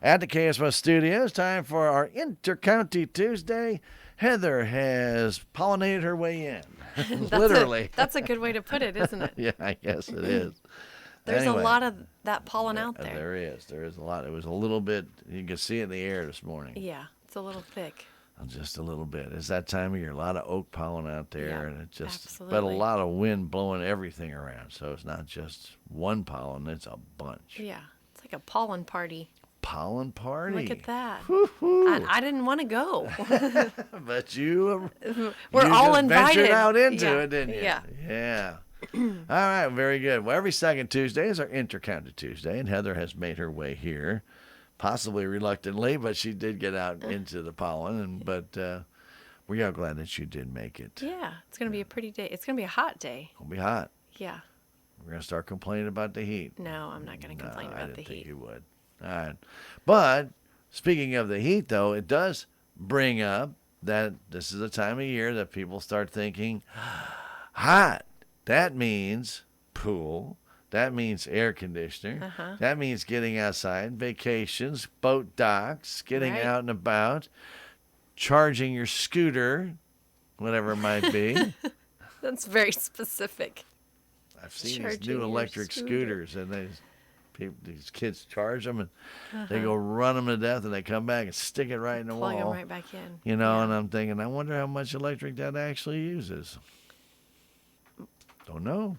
At the KSMO studios, time for our Intercounty Tuesday. Heather has pollinated her way in. Literally. That's a good way to put it, isn't it? Yeah, I guess it is. There's Anyway, a lot of that pollen out there. There is. There is a lot. It was a little bit, you can see it in the air this morning. Yeah, it's a little thick. Just a little bit. It's that time of year. A lot of oak pollen out there, Yeah, and it just, absolutely. but a lot of wind blowing everything around. So it's not just one pollen; it's a bunch. Yeah, it's like a pollen party. Pollen party. Look at that. Woo-hoo. I didn't want to go. But you We're you all just invited. ventured out into Yeah, it, didn't you? yeah. Yeah. All right, very good. Well, every second Tuesday is our Intercounty Tuesday, and Heather has made her way here, possibly reluctantly, but she did get out into the pollen. But we are glad that you did make it. Yeah, it's going to be a pretty day. It's going to be a hot day. It'll be hot. Yeah. We're going to start complaining about the heat. No, I'm not going to complain I about didn't the think heat. you would. All right. But speaking of the heat, though, it does bring up that this is the time of year that people start thinking, hot. That means pool. That means air conditioner. That means getting outside, vacations, boat docks, getting Right. out and about, charging your scooter, whatever it might be. That's very specific. I've seen these Charging new your electric scooter. scooters, and these kids charge them, and they go run them to death, and they come back and stick it right in the Plug wall. them right back in. You know, Yeah. and I'm thinking, I wonder how much electric that actually uses. Don't know.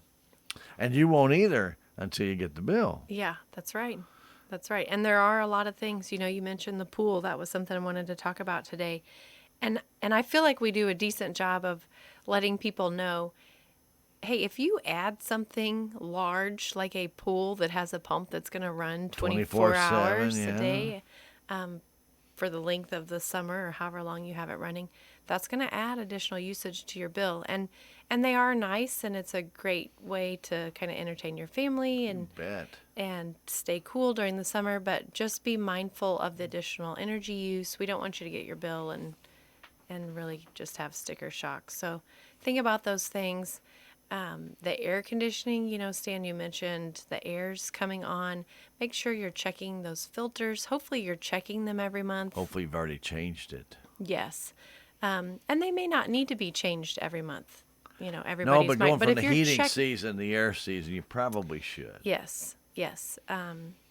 And you won't either until you get the bill. Yeah, that's right. That's right. And there are a lot of things, you mentioned the pool. That was something I wanted to talk about today. And I feel like we do a decent job of letting people know, hey, if you add something large like a pool that has a pump that's going to run 24 hours yeah. a day for the length of the summer or however long you have it running, that's going to add additional usage to your bill. And they are nice, and it's a great way to kind of entertain your family and Bet. and stay cool during the summer, but just be mindful of the additional energy use. We don't want you to get your bill and really just have sticker shock. So think about those things. The air conditioning, Stan, you mentioned the air's coming on. Make sure you're checking those filters. Hopefully you're checking them every month. Hopefully you've already changed it. Yes. And they may not need to be changed every month. Everybody's No, but going but from if the you're heating season, the air season, you probably should. Yes, yes.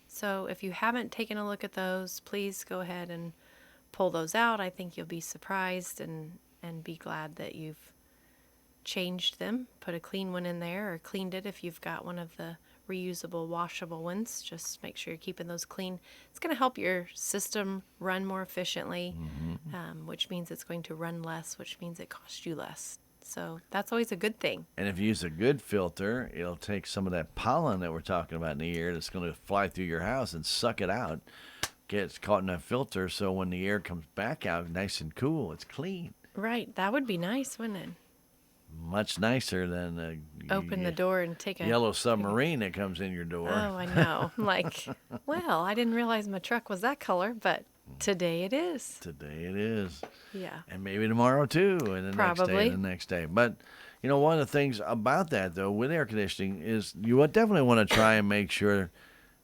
So if you haven't taken a look at those, please go ahead and pull those out. I think you'll be surprised and be glad that you've changed them. Put a clean one in there, or cleaned it if you've got one of the reusable, washable ones. Just make sure you're keeping those clean. It's going to help your system run more efficiently, which means it's going to run less, which means it costs you less. So that's always a good thing. And if you use a good filter, it'll take some of that pollen that we're talking about in the air that's going to fly through your house and suck it out. Gets caught in that filter, so when the air comes back out nice and cool, it's clean. Right. That would be nice, wouldn't it? Much nicer than Open the door and take a yellow submarine that comes in your door. Oh, I know. I'm like, well, I didn't realize my truck was that color, but today it is. Today it is. Yeah. And maybe tomorrow too, and the next day, Probably. and the next day. But, one of the things about that, though, with air conditioning is you would definitely want to try and make sure,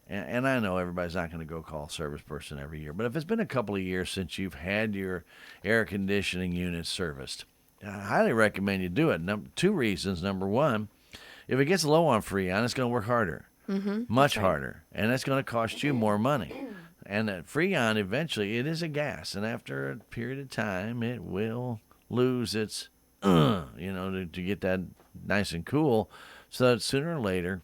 and I know everybody's not going to go call a service person every year, but if it's been a couple of years since you've had your air conditioning unit serviced, I highly recommend you do it. Two reasons. Number one, if it gets low on Freon, it's going to work harder, much harder, and it's going to cost you more money. And that Freon, eventually, it is a gas, and after a period of time, it will lose its, to get that nice and cool, so that sooner or later,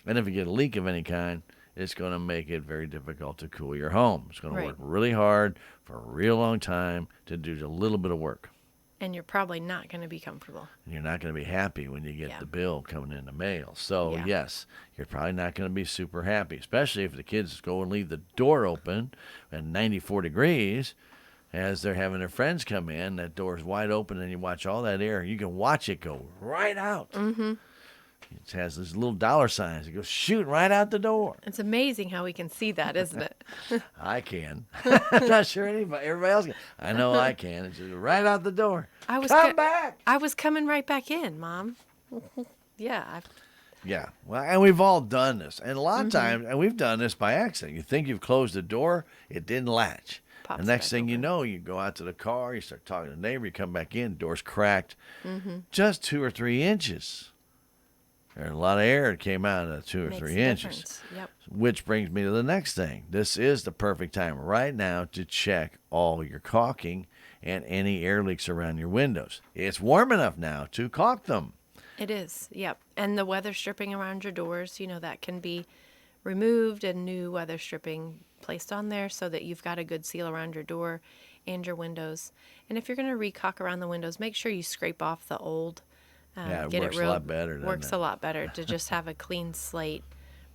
and if you get a leak of any kind, it's going to make it very difficult to cool your home. It's going to work really hard for a real long time to do a little bit of work. And you're probably not going to be comfortable. And you're not going to be happy when you get the bill coming in the mail. So, yes, you're probably not going to be super happy, especially if the kids go and leave the door open at 94 degrees as they're having their friends come in. That door's wide open, and you watch all that air. You can watch it go right out. Mm-hmm. It has these little dollar signs. It goes shooting right out the door. It's amazing how we can see that, isn't it? I can. I'm not sure everybody else can. I know I can. It's just right out the door. Come back. I was coming right back in, Mom. Yeah. Yeah. Well, and we've all done this. And a lot of times, and we've done this by accident. You think you've closed the door, it didn't latch. The Pops next back thing you open. know, you go out to the car, you start talking to the neighbor, you come back in, door's cracked. Mm-hmm. Just 2 or 3 inches. There's a lot of air that came out of that 2 or Makes 3 a inches. difference. Yep. Which brings me to the next thing. This is the perfect time right now to check all your caulking and any air leaks around your windows. It's warm enough now to caulk them. It is. Yep. And the weather stripping around your doors, that can be removed and new weather stripping placed on there so that you've got a good seal around your door and your windows. And if you're going to re-caulk around the windows, make sure you scrape off the old. Yeah, it get works it real, a lot better. Works Doesn't a it? lot better to just have a clean slate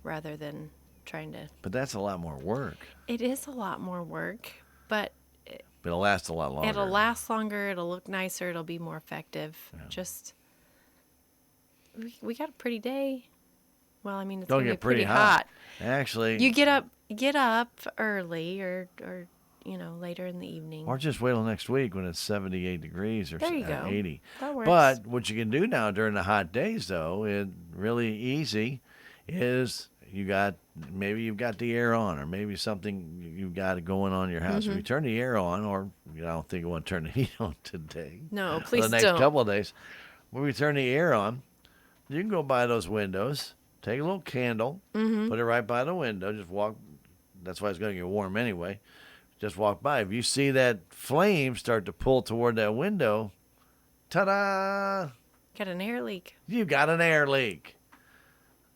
rather than trying to. But that's a lot more work. It is a lot more work, but But it'll last a lot longer. it'll last longer. It'll look nicer. It'll be more effective. Yeah. Just we got a pretty day. Well, I mean, it's Don't gonna be get pretty pretty hot. Actually, You get up early or later in the evening. or just wait till next week when it's 78 degrees or There you go. 80. That works. But what you can do now during the hot days, though, is really easy, is maybe you've got the air on, or maybe something you've got going on in your house. If you turn the air on, or I don't think you want to turn the heat on today. No, For please the next don't. couple of days, when we turn the air on, you can go by those windows, take a little candle, put it right by the window, just walk. That's why it's going to get warm anyway. Just walk by. If you see that flame start to pull toward that window, ta-da! Got an air leak. You got an air leak.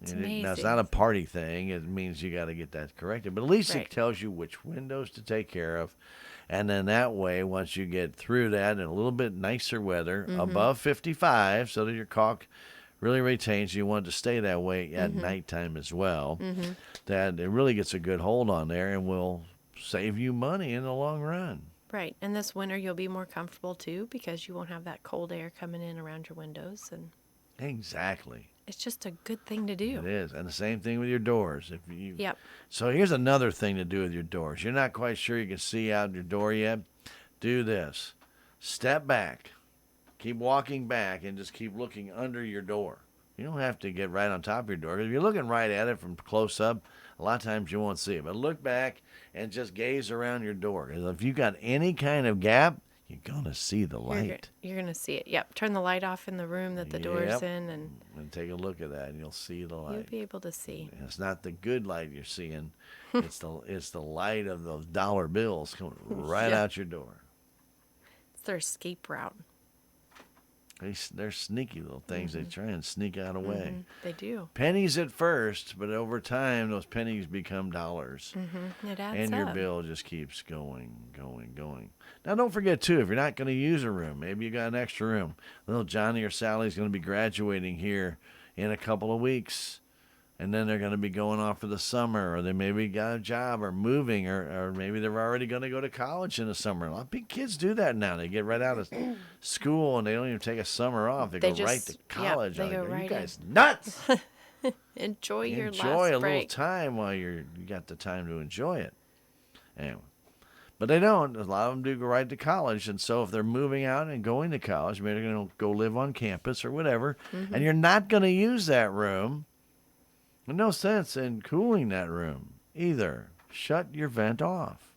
It's Now, it's amazing. not a party thing. It means you got to get that corrected. But at least Right. it tells you which windows to take care of. And then that way, once you get through that in a little bit nicer weather, above 55, so that your caulk really retains, you want it to stay that way at nighttime as well, that it really gets a good hold on there and will save you money in the long run. Right. And this winter you'll be more comfortable too because you won't have that cold air coming in around your windows, and Exactly. it's just a good thing to It do. is. And the same thing with your doors. If you Yep. So here's another thing to do with your doors. You're not quite sure you can see out your door yet. Do this. Step back. Keep walking back and just keep looking under your door. You don't have to get right on top of your door. 'Cause if you're looking right at it from close up, a lot of times you won't see it. But look back and just gaze around your door. 'Cause if you got any kind of gap, you're going to see the light. You're going to see it. Yep. Turn the light off in the room that the door's Yep. in, and And take a look at that and you'll see the you'll light. be able to see. And it's not the good light you're seeing. It's the light of those dollar bills coming right Yeah. out your door. It's their escape route. They're sneaky little things. They try and sneak out away. They do. Pennies at first, but over time, those pennies become dollars. It adds And your up. bill just keeps going. Now, don't forget, too, if you're not going to use a room, maybe you got an extra room. Little Johnny or Sally's going to be graduating here in a couple of weeks. And then they're going to be going off for the summer, or they maybe got a job or moving, or maybe they're already going to go to college in the summer. A lot of big kids do that now. They get right out of school and they don't even take a summer off. They go right to college. they go Are right you guys in. nuts? Enjoy your Enjoy last a little break. time while you got the time to enjoy it. Anyway. But they don't. A lot of them do go right to college. And so if they're moving out and going to college, maybe they're going to go live on campus or whatever, and you're not going to use that room, there's no sense in cooling that room either. Shut your vent off.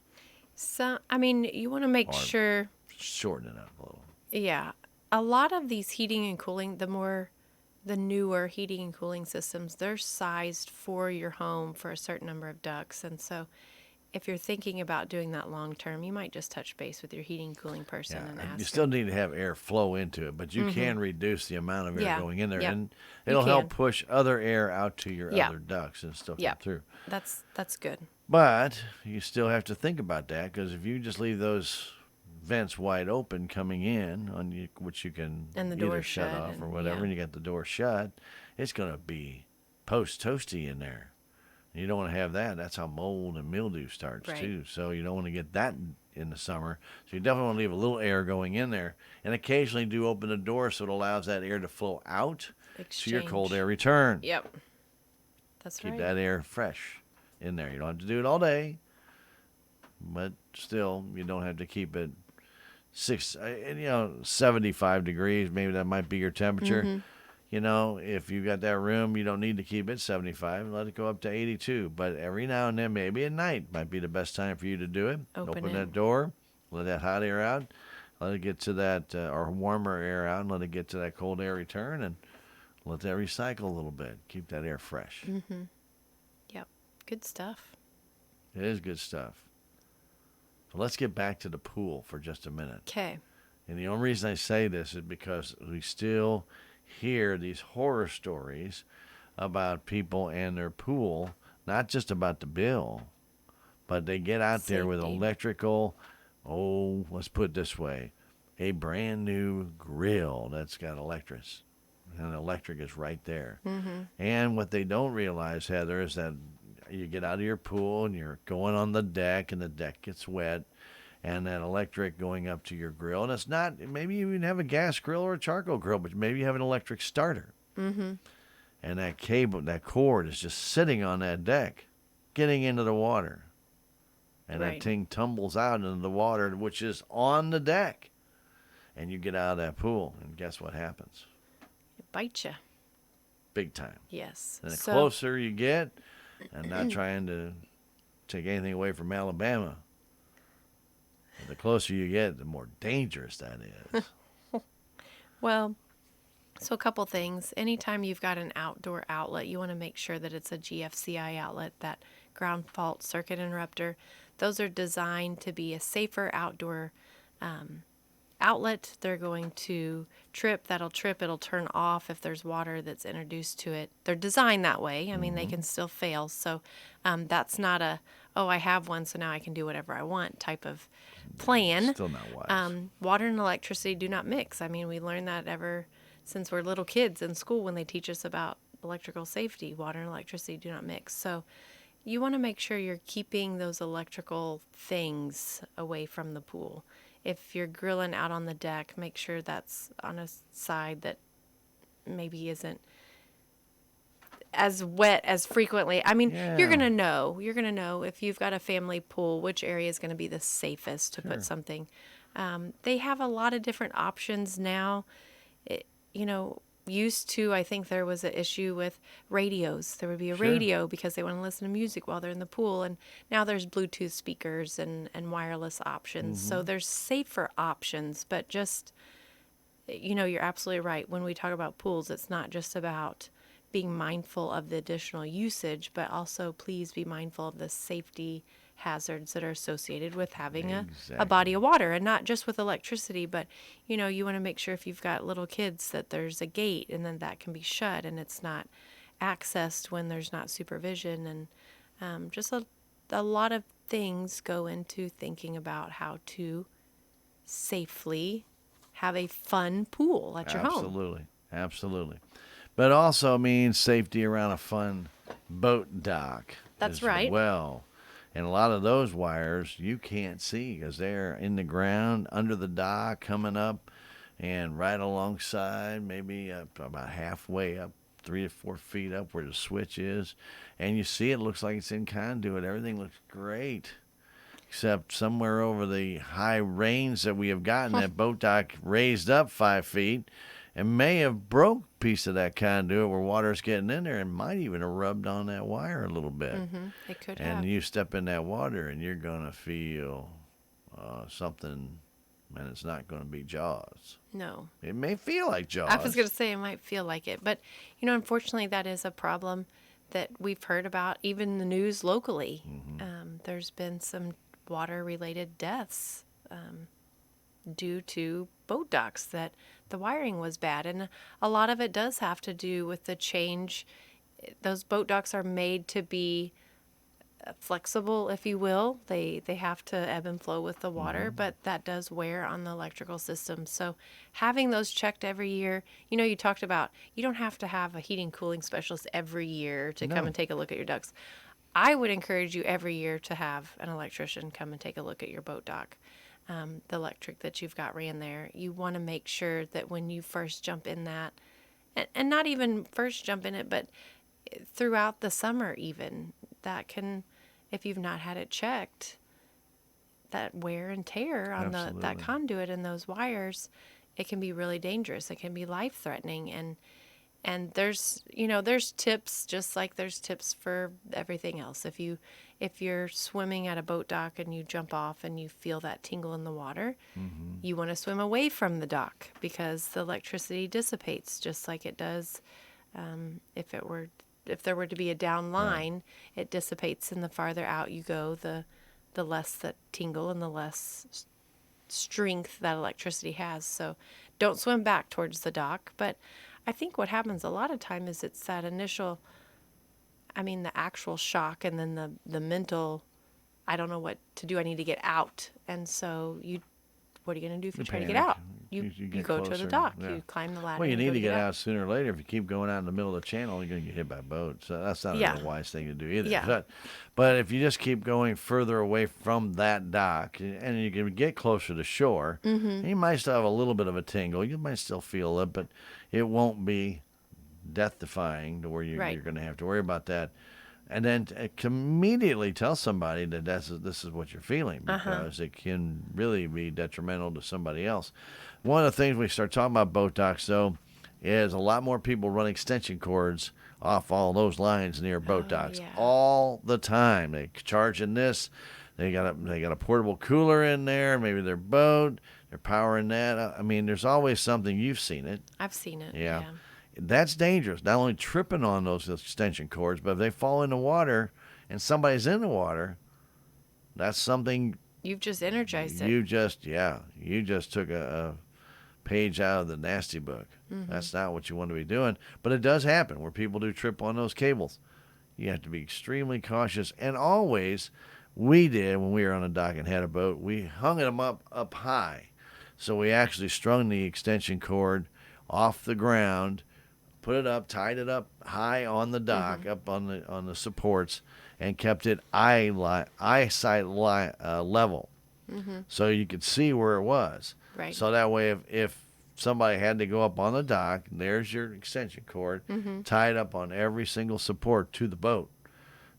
So, I mean, you want to make Or- sure. Shorten it up a little. Yeah. A lot of these heating and cooling, the newer heating and cooling systems, they're sized for your home for a certain number of ducts. And so if you're thinking about doing that long term, you might just touch base with your heating and cooling person and Yeah, ask you them. still need to have air flow into it, but you can reduce the amount of air Yeah, going in there, yep. and You it'll help can. push other air out to your Yeah. other ducts and still come Yep. through. That's good. But you still have to think about that, because if you just leave those vents wide open coming in, which you can And the either door's shut shut off or and- whatever, yeah. and you got the door shut, it's going to be post-toasty in there. You don't want to have that. That's how mold and mildew starts, Right. too. So you don't want to get that in the summer. So you definitely want to leave a little air going in there. And occasionally do open the door so it allows that air to flow out to your cold Exchange. air return. Yep. That's Keep right. that air fresh in there. You don't have to do it all day, but still, you don't have to keep it 75 degrees. Maybe that might be your temperature. if you got that room, you don't need to keep it 75. Let it go up to 82. But every now and then, maybe at night, might be the best time for you to do it. Open Open it. that door, let that hot air out, let it get to that, or warmer air out, and let it get to that cold air return, and let that recycle a little bit. Keep that air fresh. Yep. Good stuff. It is good stuff. So let's get back to the pool for just a minute. Okay. And the only reason I say this is because we still hear these horror stories about people and their pool, not just about the bill, but they get out there with Safety. electrical, let's put it this way, a brand new grill that's got electrics. And electric is right there. And what they don't realize, Heather, is that you get out of your pool and you're going on the deck and the deck gets wet and that electric going up to your grill. And it's not, maybe you even have a gas grill or a charcoal grill, but maybe you have an electric starter. And that cable, that cord is just sitting on that deck, getting into the water. And Right. that thing tumbles out into the water, which is on the deck. And you get out of that pool, and guess what happens? It bites you. Big time. Yes. And the So, closer you get, and not trying to take anything away from Alabama, but the closer you get, the more dangerous that is. well, so a couple things. Anytime you've got an outdoor outlet, you want to make sure that it's a GFCI outlet, that ground fault circuit interrupter. Those are designed to be a safer outdoor outlet. They're going to trip. That'll trip. It'll turn off if there's water that's introduced to it. They're designed that way. I mean, they can still fail. So that's not a, I have one, so now I can do whatever I want type of plan. Still not wise. Water and electricity do not mix. I mean, we learned that ever since we're little kids in school when they teach us about electrical safety. Water and electricity do not mix. So you want to make sure you're keeping those electrical things away from the pool. If you're grilling out on the deck, make sure that's on a side that maybe isn't as wet as frequently. I mean, Yeah. you're going to know. You're going to know if you've got a family pool, which area is going to be the safest to Sure. put something. They have a lot of different options now. Used to, I think there was an issue with radios. There would be a Sure. radio because they want to listen to music while they're in the pool. And now there's Bluetooth speakers and wireless options. So there's safer options, but just, you're absolutely right. When we talk about pools, it's not just about being mindful of the additional usage, but also please be mindful of the safety hazards that are associated with having a body of water, and not just with electricity, but you want to make sure if you've got little kids that there's a gate and then that can be shut and it's not accessed when there's not supervision. And just a lot of things go into thinking about how to safely have a fun pool at your home. Absolutely. But also means safety around a fun boat dock. That's as right. Well, and a lot of those wires you can't see because they're in the ground under the dock, coming up and right alongside, maybe up about halfway up, 3 to 4 feet up where the switch is, and you see it looks like it's in conduit. Everything looks great, except somewhere over the high rains that we have gotten, that boat dock raised up 5 feet and may have broke a piece of that conduit where water's getting in there, and might even have rubbed on that wire a little bit. It could And have. you step in that water and you're going to feel something, and it's not going to be Jaws. No. It may feel like Jaws. I was going to say it might feel like it, but unfortunately, that is a problem that we've heard about, even in the news locally. There's been some water-related deaths due to boat docks that the wiring was bad, and a lot of it does have to do with the change. Those boat docks are made to be flexible, if you will. They have to ebb and flow with the water, but that does wear on the electrical system. So having those checked every year, you talked about you don't have to have a heating cooling specialist every year to come and take a look at your ducts. I would encourage you every year to have an electrician come and take a look at your boat dock. The electric that you've got ran there. You want to make sure that when you first jump in that, and not even first jump in it, but throughout the summer even, that can, if you've not had it checked, that wear and tear on that conduit and those wires, it can be really dangerous. It can be life-threatening. And And there's tips, just like there's tips for everything else. If you're swimming at a boat dock and you jump off and you feel that tingle in the water, you want to swim away from the dock because the electricity dissipates just like it does if there were to be a down line, it dissipates, and the farther out you go, the less that tingle and the less strength that electricity has. So don't swim back towards the dock. But I think what happens a lot of time is it's that initial, the actual shock, and then the mental, I don't know what to do, I need to get out. And so what are you going to do if you try to get panic. out? You get go to closer. the dock. Yeah. You climb the ladder. Well, you and need go to get out. out sooner or later. If you keep going out in the middle of the channel, you're going to get hit by a boat. So that's not Yeah. a real wise thing to do either. Yeah. But if you just keep going further away from that dock, and you can get closer to shore, and you might still have a little bit of a tingle. You might still feel it, but it won't be death-defying to where you're going to have to worry about that. And then immediately tell somebody that this is what you're feeling, because it can really be detrimental to somebody else. One of the things we start talking about boat docks, though, is a lot more people run extension cords off all those lines near boat docks all the time. They charging this. They got a portable cooler in there. Maybe their boat. They're powering that. There's always something. You've seen it. I've seen it. Yeah. That's dangerous. Not only tripping on those extension cords, but if they fall in the water and somebody's in the water, that's something. You've just energized it. You just took a page out of the nasty book. That's not what you want to be doing. But it does happen where people do trip on those cables. You have to be extremely cautious. And always, we did when we were on a dock and had a boat, we hung them up high. So we actually strung the extension cord off the ground, put it up, tied it up high on the dock, up on the supports, and kept it eyesight level, so you could see where it was. Right. So that way, if somebody had to go up on the dock, there's your extension cord tied up on every single support to the boat,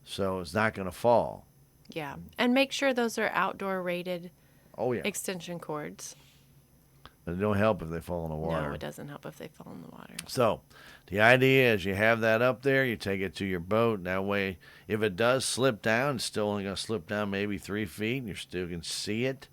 so it's not going to fall. Yeah, and make sure those are outdoor rated extension cords. It don't help if they fall in the water. No, it doesn't help if they fall in the water. So the idea is you have that up there, you take it to your boat. That way, if it does slip down, it's still only going to slip down maybe 3 feet, and you still can see it.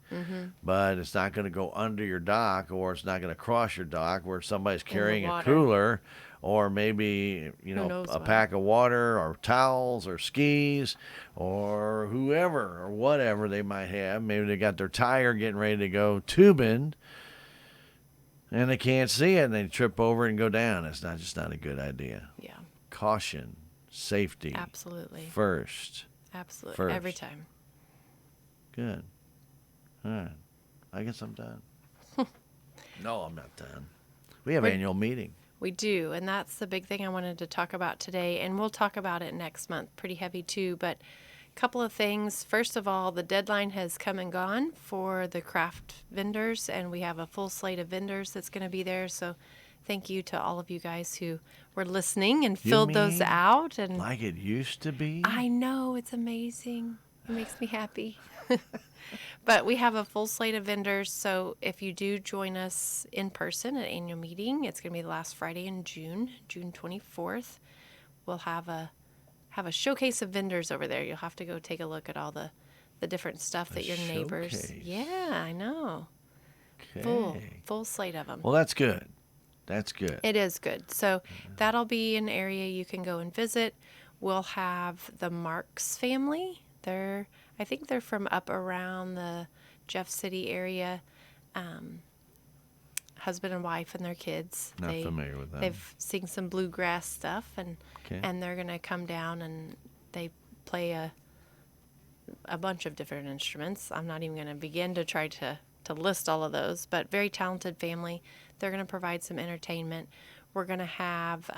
But it's not going to go under your dock, or it's not going to cross your dock where somebody's carrying a cooler, or maybe a pack of water, or towels, or skis, or whoever, or whatever they might have. Maybe they got their tire getting ready to go tubing, and they can't see it, and they trip over and go down. It's just not a good idea. Yeah. Caution, safety. Absolutely. First. Absolutely. First. Every time. Good. All right. I guess I'm done. No, I'm not done. We have annual meeting. We do, and that's the big thing I wanted to talk about today, and we'll talk about it next month. Pretty heavy too, but a couple of things. First of all, the deadline has come and gone for the craft vendors, and we have a full slate of vendors that's going to be there. So thank you to all of you guys who were listening and filled those out. And like it used to be? I know, it's amazing. It makes me happy. But we have a full slate of vendors, so if you do join us in person at annual meeting, it's going to be the last Friday in June 24th. We'll have a showcase of vendors over there. You'll have to go take a look at all the different stuff that your neighbors. Showcase. Yeah, I know. Okay. Full slate of them. Well, that's good. That's good. It is good. So that'll be an area you can go and visit. We'll have the Marks family. I think they're from up around the Jeff City area. Husband and wife and their kids. Not familiar with them. They've seen some bluegrass stuff, and they're going to come down, and they play a bunch of different instruments. I'm not even going to begin to try to list all of those, but very talented family. They're going to provide some entertainment. We're going to have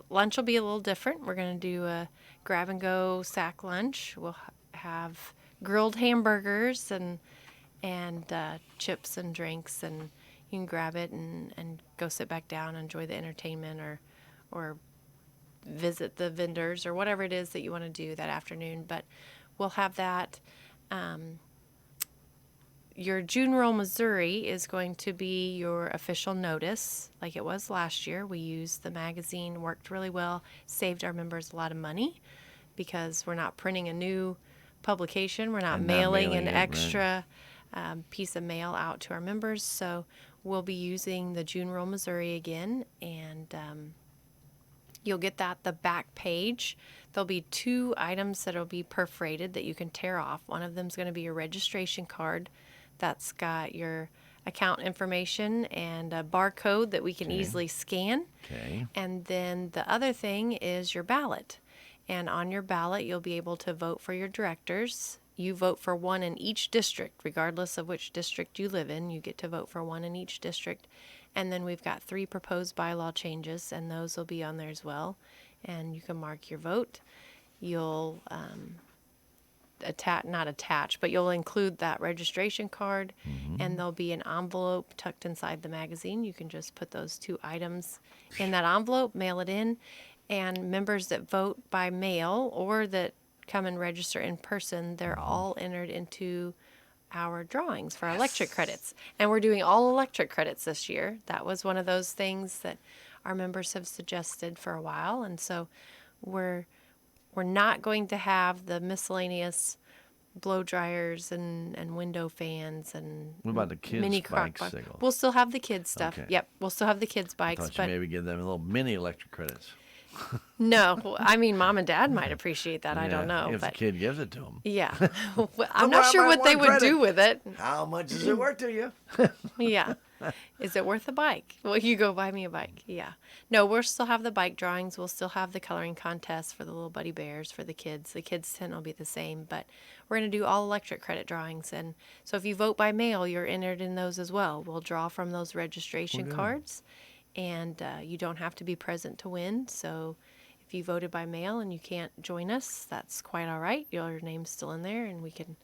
lunch will be a little different. We're going to do a grab-and-go sack lunch. We'll have grilled hamburgers and chips and drinks, and you can grab it and go sit back down, enjoy the entertainment, or visit the vendors, or whatever it is that you want to do that afternoon. But we'll have that. your June Roll Missouri is going to be your official notice, like it was last year. We used the magazine, worked really well, saved our members a lot of money because we're not printing a new publication. We're not And not mailing an mailing it, right. extra piece of mail out to our members. So we'll be using the June Roll Missouri again, and you'll get that the back page. There'll be 2 items that'll be perforated that you can tear off. One of them is going to be your registration card that's got your account information and a barcode that we can Okay. easily scan. Okay. And then the other thing is your ballot. And on your ballot, you'll be able to vote for your directors. You vote for one in each district, regardless of which district you live in. You get to vote for one in each district. And then we've got 3 proposed bylaw changes, and those will be on there as well. And you can mark your vote. You'll but you'll include that registration card, and there'll be an envelope tucked inside the magazine. You can just put those 2 items in that envelope, mail it in, and members that vote by mail or that come and register in person, they're all entered into our drawings for our electric credits. And we're doing all electric credits this year. That was one of those things that our members have suggested for a while, and so we're not going to have the miscellaneous blow dryers and window fans and What about the kids' mini crock pot. bicycles? We'll still have the kids stuff. Okay. Yep, we'll still have the kids I bikes, thought you but maybe give them a little mini electric credits. no. I mean, Mom and Dad might appreciate that. I don't Yeah, know, if the but kid gives it to them. yeah, I'm Well, not sure I what they want would do credit. with it. How much is it worth to you? Yeah. Is it worth a bike? Well, you go buy me a bike. Yeah. No, we'll still have the bike drawings. We'll still have the coloring contest for the little buddy bears for the kids. The kids' tent will be the same, but we're going to do all electric credit drawings. And so if you vote by mail, you're entered in those as well. We'll draw from those registration cards, and you don't have to be present to win. So if you voted by mail and you can't join us, that's quite all right. Your name's still in there, and we can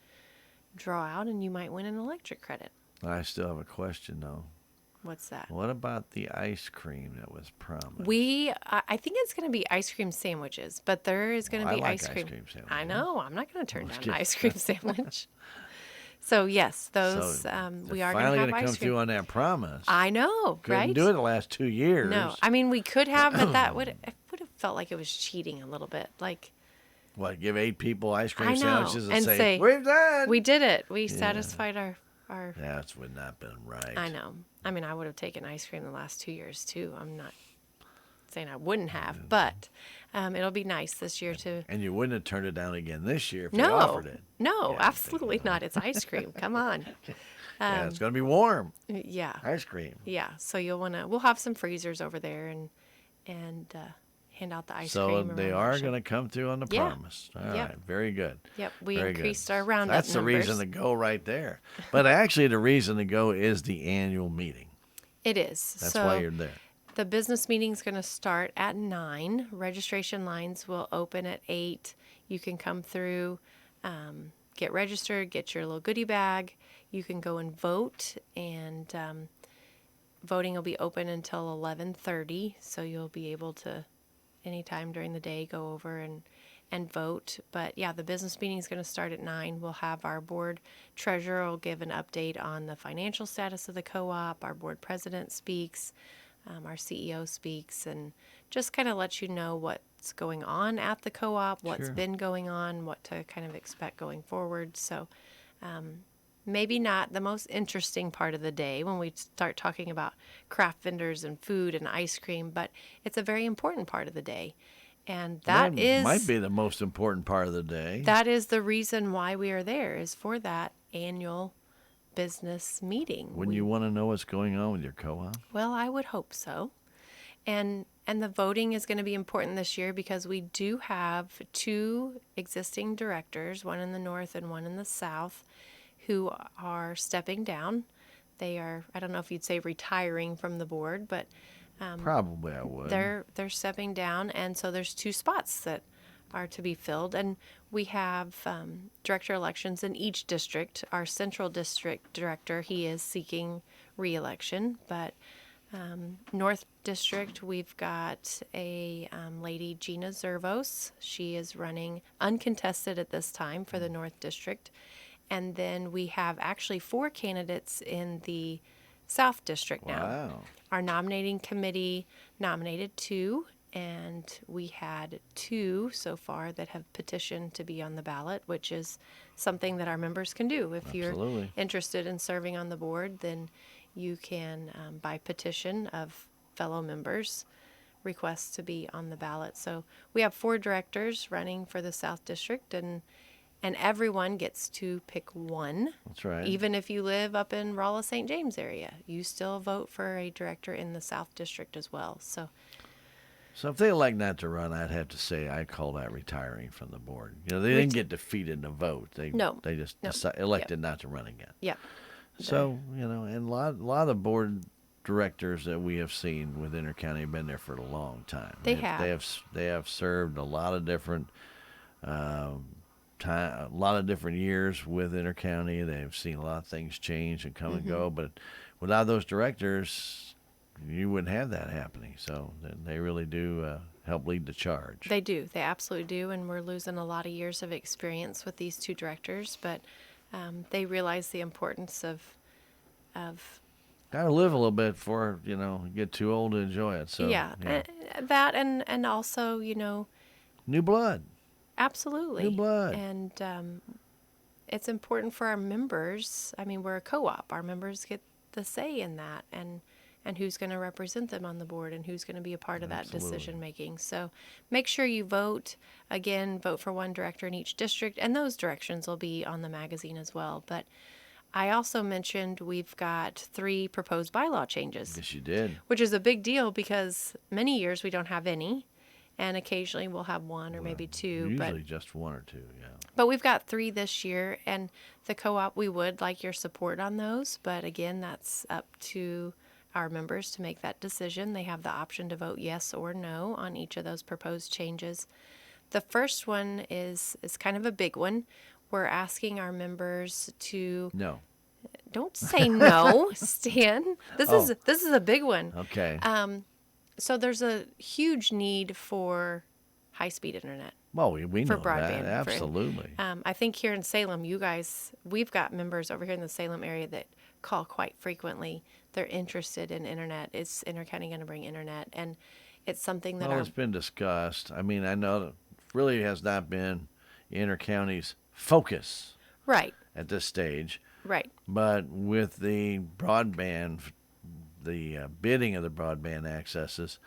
draw out, and you might win an electric credit. I still have a question, though. What's that? What about the ice cream that was promised? I think it's going to be ice cream sandwiches, but there is going to I be like ice cream. sandwiches. I know. I'm not going to turn down an kidding. ice cream sandwich. So yes, those So we they're are going finally to have gonna ice come cream. through on that promise. I know, Couldn't right? do it the last 2 years. No, I mean we could have, but it would have felt like it was cheating a little bit. Like What, give 8 people ice cream I know, sandwiches and, and say, we've done? we did it. We satisfied our. That would not been right. I know. I mean, I would have taken ice cream the last 2 years too. I'm not saying I wouldn't have, but it'll be nice this year to. And you wouldn't have turned it down again this year if they No, offered it. no, Yeah, absolutely not. It's ice cream. Come on. Yeah, it's going to be warm. Yeah, Ice cream. yeah. So we'll have some freezers over there and hand out the ice So cream. they around are the going to come through on the Yeah. promise. All Yep. right, very good. Yep, we Very good. increased our roundup That's the numbers. reason to go right there. But actually, the reason to go is the annual meeting. It is. That's so why you're there. the business meeting's going to start at 9. Registration lines will open at 8. You can come through, get registered, get your little goodie bag. You can go and vote, and voting will be open until 11:30. So you'll be able to, anytime during the day, go over and vote. But yeah, the business meeting is going to start at 9. We'll have our board treasurer will give an update on the financial status of the co-op. Our board president speaks. Our CEO speaks, and just kind of let you know what's going on at the co-op, what's Sure. been going on, what to kind of expect going forward. So maybe not the most interesting part of the day when we start talking about craft vendors and food and ice cream, but it's a very important part of the day. And that is might be the most important part of the day. that is the reason why we are there, is for that annual business meeting. Wouldn't you want to know what's going on with your co-op? Well, I would hope so. And the voting is going to be important this year because we do have 2 existing directors, one in the north and one in the south, who are stepping down. They are, I don't know if you'd say retiring from the board, but Probably I would. they're stepping down, and so there's 2 spots that are to be filled, and we have director elections in each district. Our central district director, he is seeking re-election, but North District, we've got a lady, Gina Zervos. She is running uncontested at this time for the North District, And then we have actually 4 candidates in the South District now. Wow. Our nominating committee nominated 2, and we had 2 so far that have petitioned to be on the ballot, which is something that our members can do. If Absolutely. you're interested in serving on the board, then you can, by petition of fellow members, request to be on the ballot. So we have 4 directors running for the South District, and everyone gets to pick one. That's right. Even if you live up in Rolla St. James area, you still vote for a director in the South District as well. So if they elect not to run, I'd have to say I call that retiring from the board. They didn't get defeated in the vote. They just elected not to run again. yeah. So, and a lot of the board directors that we have seen with Intercounty have been there for a long time. They have. They have served a lot of different a lot of different years with Intercounty. They've seen a lot of things change and come and go, but without those directors, you wouldn't have that happening. So they really do help lead the charge. They do. They absolutely do, and we're losing a lot of years of experience with these 2 directors, but they realize the importance of Gotta live a little bit before you get too old to enjoy it. So that and also new blood. Absolutely. New blood. And it's important for our members. I mean, we're a co-op. Our members get the say in that, and who's going to represent them on the board, and who's going to be a part of that decision making. So make sure you vote. Again, vote for 1 director in each district, and those directions will be on the magazine as well. But I also mentioned we've got 3 proposed bylaw changes. Yes, you did. Which is a big deal because many years we don't have any. And occasionally we'll have 1 or maybe 2. Usually just 1 or 2, yeah. But we've got 3 this year, and the co-op, we would like your support on those. But again, that's up to our members to make that decision. They have the option to vote yes or no on each of those proposed changes. The first one is kind of a big one. We're asking our members to... No. Don't say no, Stan. This is a big one. Okay. So there's a huge need for high-speed internet. Well, we for know broadband, that. Absolutely. I think here in Salem, we've got members over here in the Salem area that call quite frequently. They're interested in internet. Is Intercounty going to bring internet? And it's something that it's been discussed. I mean, I know that really has not been Intercounty's focus right at this stage. Right. But with the broadband, the bidding of the broadband accesses,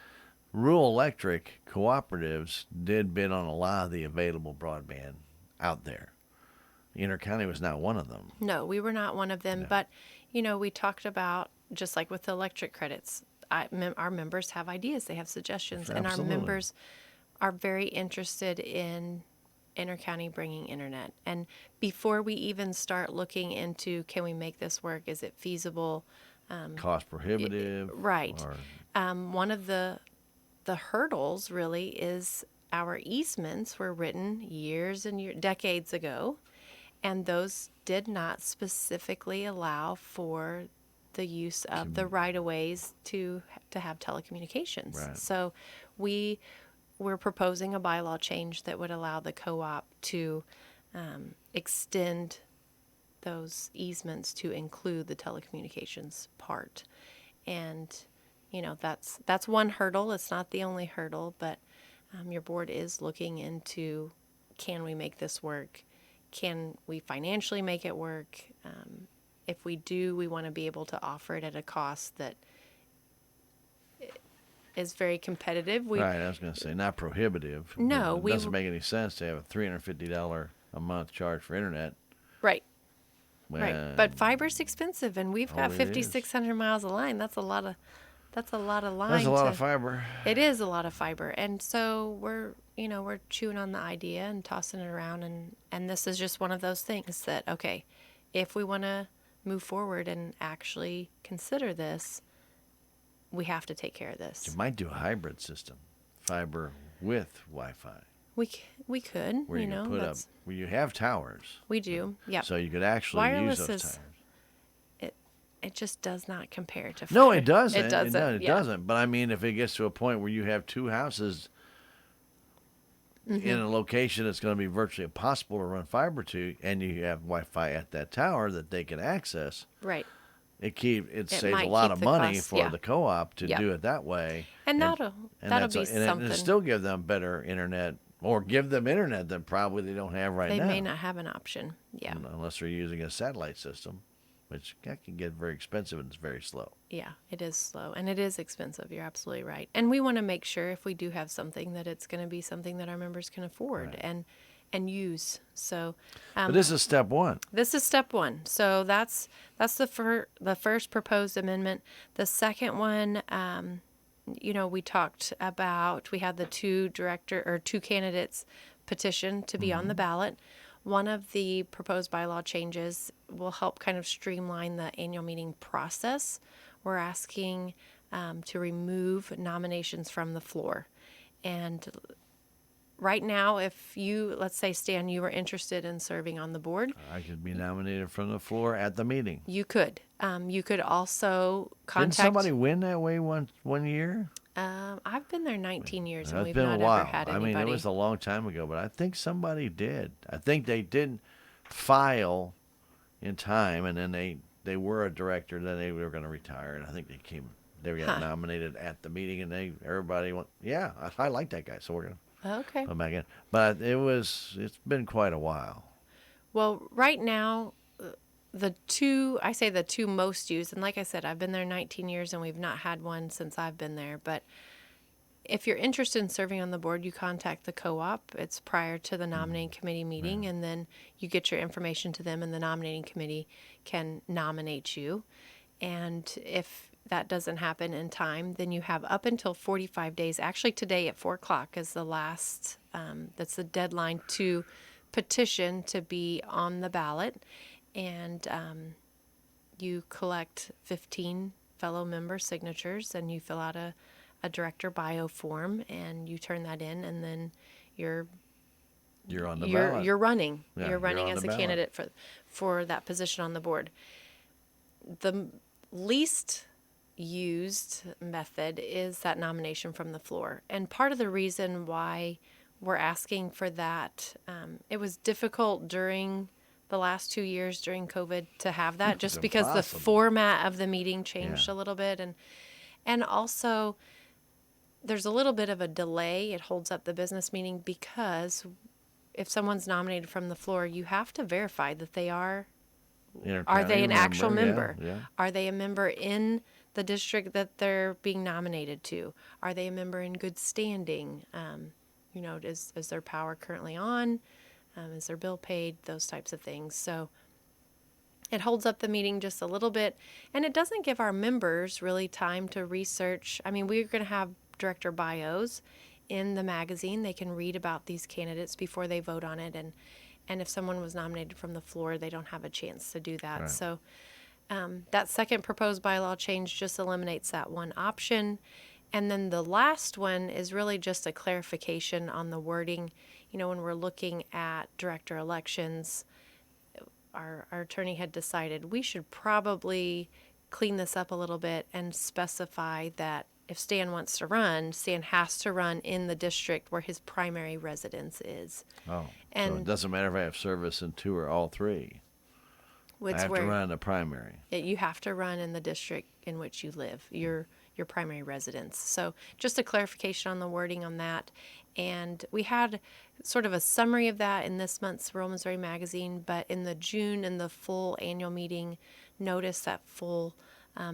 rural electric cooperatives did bid on a lot of the available broadband out there. Intercounty was not one of them. No, we were not one of them. No. But, we talked about, just like with the electric credits, our members have ideas. They have suggestions. Absolutely. And our members are very interested in Intercounty bringing internet. And before we even start looking into, can we make this work? Is it feasible? Cost prohibitive. Right. One of the hurdles really is our easements were written decades ago, and those did not specifically allow for the use of the right-of-ways to have telecommunications. Right. So we're proposing a bylaw change that would allow the co-op to extend those easements to include the telecommunications part. And, that's one hurdle. It's not the only hurdle, but your board is looking into, can we make this work? Can we financially make it work? If we do, we want to be able to offer it at a cost that is very competitive. Right, I was going to say, not prohibitive. No. It doesn't make any sense to have a $350 a month charge for internet. Right. Right, but fiber's expensive, and we've got 5,600 miles of line. That's a lot of line. That's a lot of fiber. It is a lot of fiber, and so we're chewing on the idea and tossing it around, and this is just one of those things that, okay, if we want to move forward and actually consider this, we have to take care of this. You might do a hybrid system, fiber with Wi-Fi. We could, where you can put up where you have towers. We do, yeah. So you could actually use those towers. It just does not compare to. No, it doesn't. It doesn't. It doesn't. But I mean, if it gets to a point where you have 2 houses in a location that's going to be virtually impossible to run fiber to, and you have Wi-Fi at that tower that they can access, Right. it saves a might lot keep of the money costs, for yeah. the co-op to Yep. do it that way, And and that'll that's be and it something. still give them better internet, or give them internet that probably they don't have right They now, may not have an option. Yeah. unless they're using a satellite system, which that can get very expensive and it's very slow. Yeah, it is slow and it is expensive. You're absolutely right. And we want to make sure if we do have something that it's going to be something that our members can afford Right. and use. So But this is step one. this is step one. So that's the first proposed amendment. The second one, we talked about, we had the two candidates petition to be on the ballot. One of the proposed bylaw changes will help kind of streamline the annual meeting process. We're asking to remove nominations from the floor. And right now, if you, let's say, Stan, you were interested in serving on the board, I could be nominated from the floor at the meeting. you could. You could also Didn't contact. somebody win that way one year? I've been there 19 years and That's we've been not a while. ever had I anybody. mean, it was a long time ago, but I think somebody did. I think they didn't file in time, and then they were a director, then they were going to retire, and I think they got nominated at the meeting, and everybody went, yeah, I like that guy, so we're going to Okay. put him back in. But it's been quite a while. Well, right now, the two most used, and like I said, I've been there 19 years and we've not had one since I've been there. But if you're interested in serving on the board, you contact the co-op. It's prior to the nominating committee meeting, and then you get your information to them, and the nominating committee can nominate you. And if that doesn't happen in time, then you have up until 45 days. Actually, today at 4 o'clock is the last, that's the deadline to petition to be on the ballot. And you collect 15 fellow member signatures, and you fill out a director bio form, and you turn that in, and then you're on the ballot. You're running. Yeah, you're running on as the a ballot. candidate for that position on the board. The least used method is that nomination from the floor. And part of the reason why we're asking for that, it was difficult during the last 2 years during COVID to have that, just because the impossible. format of the meeting changed Yeah. a little bit. And also there's a little bit of a delay. It holds up the business meeting because if someone's nominated from the floor, you have to verify that they are they Intercounty an actual member? Yeah. Are they a member in the district that they're being nominated to? Are they a member in good standing? Is their power currently on? Is their bill paid? Those types of things. So it holds up the meeting just a little bit, and it doesn't give our members really time to research. I mean, we're going to have director bios in the magazine. They can read about these candidates before they vote on it, and if someone was nominated from the floor, they don't have a chance to do that. Right. So that second proposed bylaw change just eliminates that one option. And then the last one is really just a clarification on the wording. When we're looking at director elections, our attorney had decided we should probably clean this up a little bit and specify that if Stan wants to run, Stan has to run in the district where his primary residence is. Oh, so And it doesn't matter if I have service in 2 or all 3. I It's have to run the primary. You have to run in the district in which you live, your primary residence. So just a clarification on the wording on that. And we had sort of a summary of that in this month's Rural Missouri Magazine, but in the June and the full annual meeting notice, that full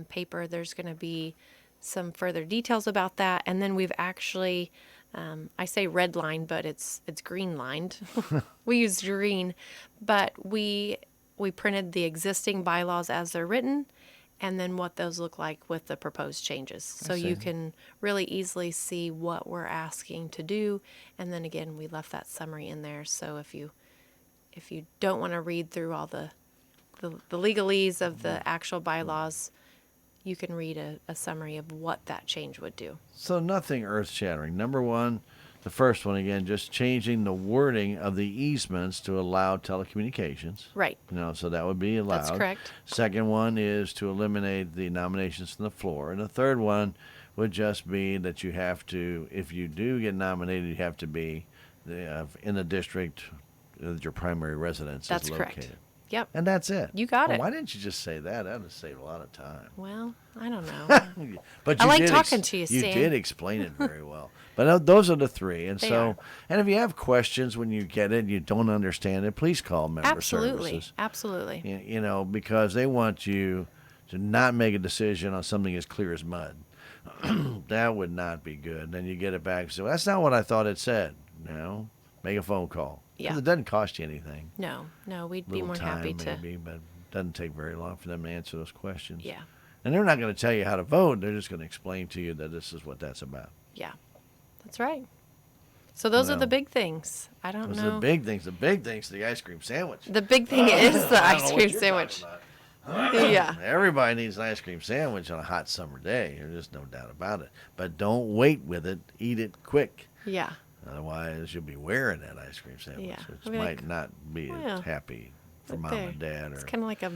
paper, there's going to be some further details about that. And then we've actually, I say red lined, but it's green lined. We use green, but we printed the existing bylaws as they're written, and then what those look like with the proposed changes. So you see. can really easily see what we're asking to do. And then again, we left that summary in there. So if you don't want to read through all the legalese of the actual bylaws, you can read a summary of what that change would do. So nothing earth-shattering. Number one, the first one again, just changing the wording of the easements to allow telecommunications. Right. So that would be allowed. That's correct. Second one is to eliminate the nominations from the floor. And the third one would just be that you have to, if you do get nominated, you have to be in the district that your primary residence That's is correct. located. Yep. And that's it. You got Well, it. why didn't you just say that? That would have saved a lot of time. Well, I don't know. But I you like did talking to you, You Stan. did explain it very well. But those are the three. And They so, are. and if you have questions when you get it, you don't understand it, please call member Absolutely. services. Absolutely. You know, because they want you to not make a decision on something as clear as mud. That would not be good. Then you get it back. So that's not what I thought it said. No, make a phone call. Yeah. Because it doesn't cost you anything. No, we'd be Little more than time happy to. maybe, but it doesn't take very long for them to answer those questions. Yeah. And they're not going to tell you how to vote. They're just going to explain to you that this is what that's about. Yeah. That's right. So those are Well, the big things. I don't Those are know. the big things. The big thing's the ice cream sandwich. The big thing is the I don't ice know cream what you're sandwich. talking about. Yeah. Everybody needs an ice cream sandwich on a hot summer day. There's just no doubt about it. But don't wait with it. Eat it quick. Yeah. Otherwise, you'll be wearing that ice cream sandwich, Yeah. which I'll be might like, not be well, as happy for look mom there. and dad It's or kind of like a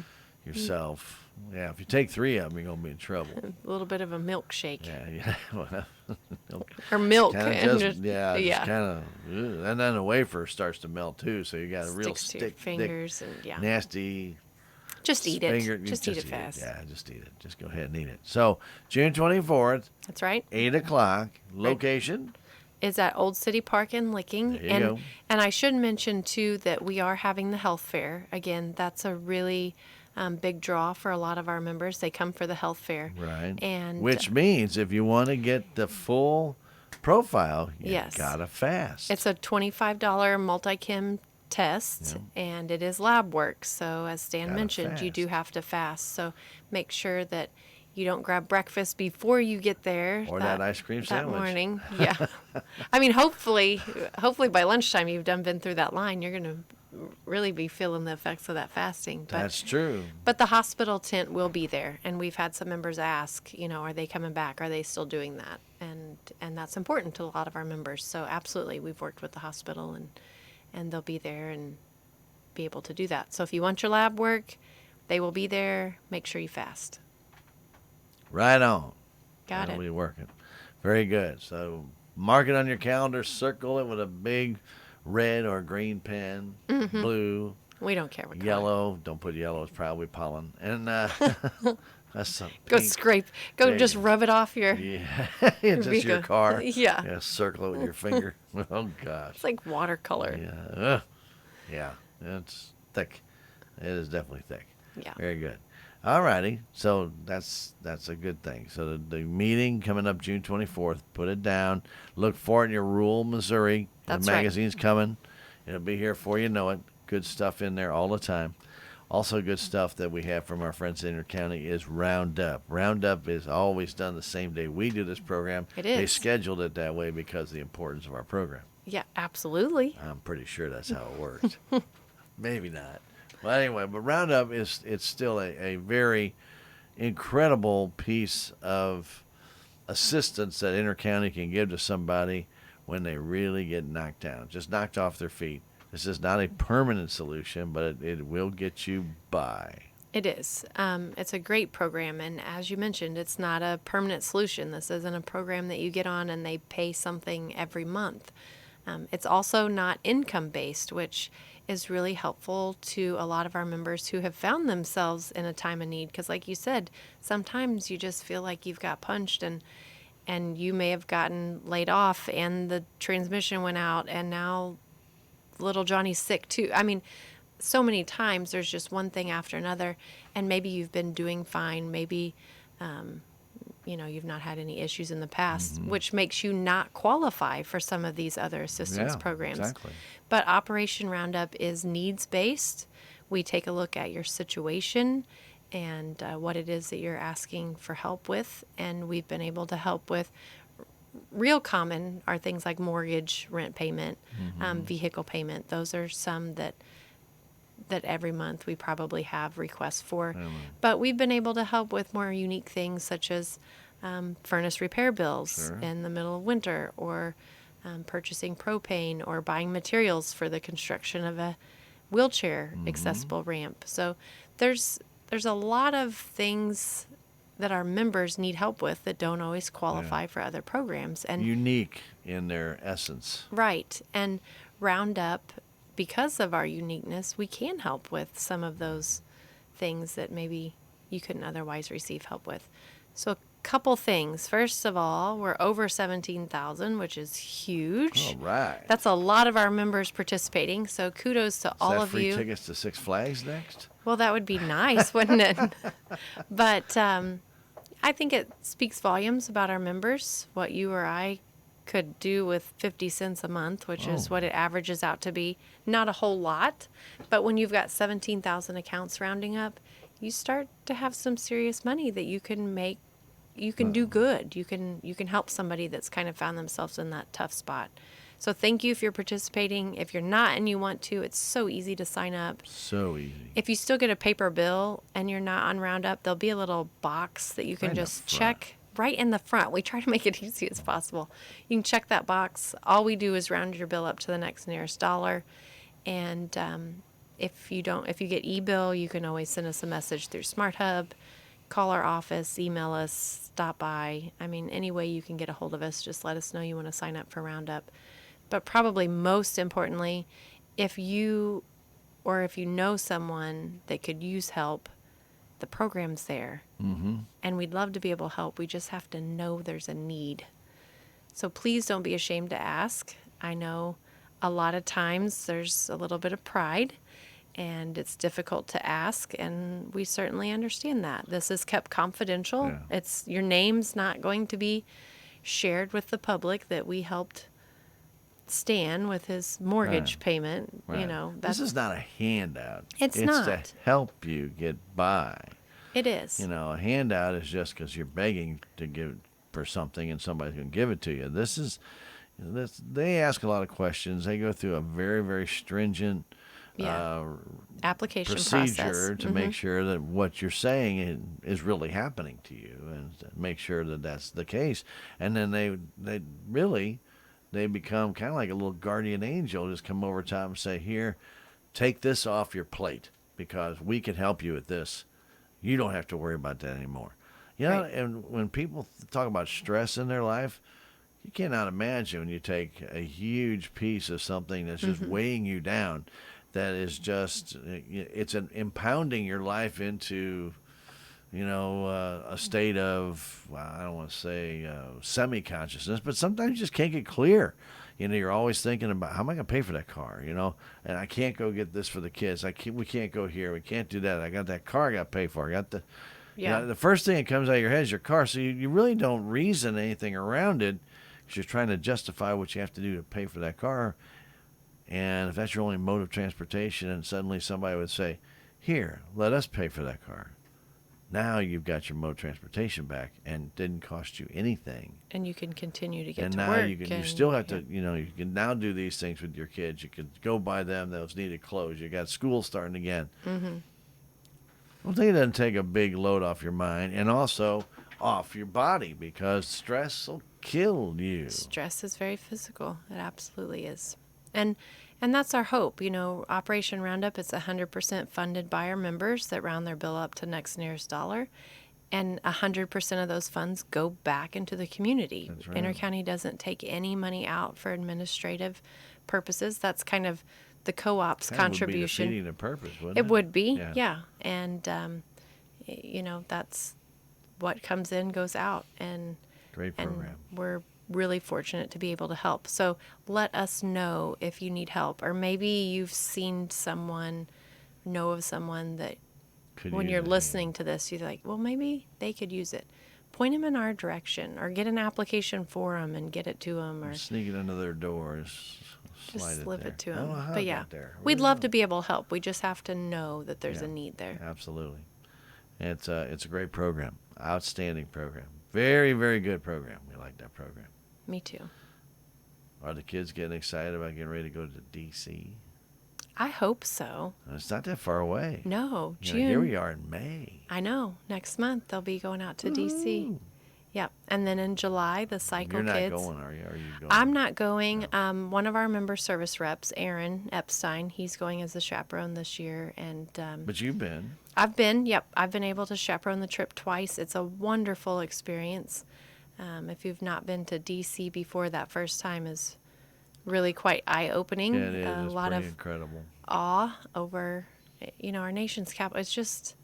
yourself. Yeah, if you take 3 of them, you're going to be in trouble. little bit of a milkshake. Yeah. Well, Or milk. kind and of just- just kind of, and then the wafer starts to melt too, so you got a real Sticks to your thick, fingers and yeah. nasty Just eat finger. it. Just eat it fast. Yeah, just eat it. Just go ahead and eat it. So June 24th, That's right. 8:00. Location. Is at Old City Park in Licking. There you and go. and I should mention too that we are having the health fair. Again, that's a really big draw for a lot of our members. They come for the health fair. Right. And Which means if you want to get the full profile, you Yes. gotta fast. it's a $25 multi-chem test and it is lab work. So as Stan Gotta mentioned, you do fast. have to fast. So make sure that you don't grab breakfast before you get there. Or that ice cream that sandwich. morning. Yeah. I mean, hopefully by lunchtime you've been through that line. You're going to really be feeling the effects of that fasting. That's true. But the hospital tent will be there, and we've had some members ask, are they coming back? Are they still doing that? And that's important to a lot of our members. So absolutely, we've worked with the hospital, and they'll be there and be able to do that. So if you want your lab work, they will be there. Make sure you fast. Right on. Got That'll it. be working. Very good. So mark it on your calendar. Circle it with a big red or green pen. Mm-hmm. Blue. We don't care what color. Yellow. Don't put yellow. It's probably pollen. And that's some Go pink. scrape. Go There just you rub it off your. Yeah. Just your vehicle. car. Yeah. Circle it with your finger. Oh gosh. It's like watercolor. Yeah. Ugh. Yeah. It's thick. It is definitely thick. Yeah. Very good. All righty. So that's a good thing. So the meeting coming up June 24th, put it down. Look for it in your rural Missouri. That's the right. magazine's coming. It'll be here before you know it. Good stuff in there all the time. Also good stuff that we have from our friends in Intercounty is Roundup. Roundup is always done the same day we do this program. It They is. scheduled it that way because of the importance of our program. Yeah, absolutely. I'm pretty sure that's how it worked. Maybe not. But anyway, but Roundup it's still a very incredible piece of assistance that Intercounty can give to somebody when they really get knocked down, just knocked off their feet. This is not a permanent solution, but it will get you by. It is. It's a great program, and as you mentioned, it's not a permanent solution. This isn't a program that you get on and they pay something every month. It's also not income-based, which is really helpful to a lot of our members who have found themselves in a time of need. Because like you said, sometimes you just feel like you've got punched and you may have gotten laid off and the transmission went out and now little Johnny's sick too. I mean, so many times there's just one thing after another, and maybe you've been doing fine. Maybe, you've not had any issues in the past, which makes you not qualify for some of these other assistance Yeah, programs. exactly. But Operation Roundup is needs-based. We take a look at your situation and what it is that you're asking for help with, and we've been able to help with real common are things like mortgage, rent payment, vehicle payment. Those are some that every month we probably have requests for. But we've been able to help with more unique things such as furnace repair bills Sure. in the middle of winter, or purchasing propane, or buying materials for the construction of a wheelchair accessible ramp. So there's a lot of things that our members need help with that don't always qualify for other programs. And Unique in their essence. Right. And Roundup, because of our uniqueness, we can help with some of those things that maybe you couldn't otherwise receive help with. So a couple things. First of all, we're over 17,000, which is huge. All right. That's a lot of our members participating. So kudos to Is all that of free you. tickets to Six Flags next? Well, that would be nice, wouldn't it? But I think it speaks volumes about our members, what you or I could do with 50 cents a month, which is what it averages out to be. Not a whole lot, but when you've got 17,000 accounts rounding up, you start to have some serious money that you can make. You can do good. You can help somebody that's kind of found themselves in that tough spot. So thank you if you're participating. If you're not and you want to, it's so easy to sign up. So easy. If you still get a paper bill and you're not on Roundup, there'll be a little box that you can Right in the just front. check right in the front. We try to make it easy as possible. You can check that box. All we do is round your bill up to the next nearest dollar. And if you get e-bill, you can always send us a message through SmartHub, call our office, email us, stop by. I mean, any way you can get a hold of us, just let us know you want to sign up for Roundup. But probably most importantly, if you know someone that could use help, the program's there. Mm-hmm. And we'd love to be able to help. We just have to know there's a need. So please don't be ashamed to ask. I know a lot of times there's a little bit of pride and it's difficult to ask, and we certainly understand that. This is kept confidential. Yeah. It's your name's not going to be shared with the public that we helped Stan with his mortgage Right. payment. Right. You know, This is not a handout. It's to not. help you get by. It is. You know, a handout is just because you're begging to give for something and somebody's going to give it to you. They ask a lot of questions. They go through a very, very stringent Application procedure process. to make sure that what you're saying is really happening to you, and to make sure that that's the case. And then they become kind of like a little guardian angel. Just come over top and say, "Here, take this off your plate because we can help you with this. You don't have to worry about that anymore." You know, Right. and when people talk about stress in their life, you cannot imagine when you take a huge piece of something that's just weighing you down, that is just, it's impounding your life into, a state of, well, I don't want to say semi-consciousness, but sometimes you just can't get clear. You're always thinking about, how am I going to pay for that car? And I can't go get this for the kids. We can't go here. We can't do that. I got that car I got to pay for. I got the, the first thing that comes out of your head is your car. So you really don't reason anything around it, because you're trying to justify what you have to do to pay for that car. And if that's your only mode of transportation, and suddenly somebody would say, "Here, let us pay for that car." Now you've got your mode of transportation back, and it didn't cost you anything. And you can continue to get And to now work. you still have to, you can now do these things with your kids. You can go buy them those needed clothes. You got school starting again. Mm-hmm. I think it doesn't take a big load off your mind, and also off your body, because stress will kill you. Stress is very physical. It absolutely is. And that's our hope. Operation Roundup is 100% funded by our members that round their bill up to next nearest dollar. And 100% of those funds go back into the community. That's right. Intercounty doesn't take any money out for administrative purposes. That's kind of the co-op's contribution. Would be defeating the purpose, wouldn't It it? would be, Yeah. yeah. And, that's what comes in, goes out. And Great program. we're really fortunate to be able to help. So let us know if you need help. Or maybe you've seen someone, know of someone that when you're listening to this, you're like, well, maybe they could use it. Point them in our direction, or get an application for them and get it to them. Or Sneak it under their doors. just slip it to I don't know them. how But it yeah, got there. I we'd really love don't. to be able to help. We just have to know that there's Yeah. a need there. Absolutely. It's a great program. Outstanding program. Very, very good program. We like that program. Me too. Are the kids getting excited about getting ready to go to D.C.? I hope so. It's not that far away. No, June. Here we are in May. I know. Next month they'll be going out to D.C. Woo-hoo. Yep. And then in July, the Cycle You're not Kids. going, are you? Are you going? I'm not going. One of our member service reps, Aaron Epstein, he's going as a chaperone this year. And But you've been. I've been able to chaperone the trip twice. It's a wonderful experience. If you've not been to D.C. before, that first time is really quite eye-opening. It is. A It's lot pretty of incredible. awe over, our nation's capital. It's just,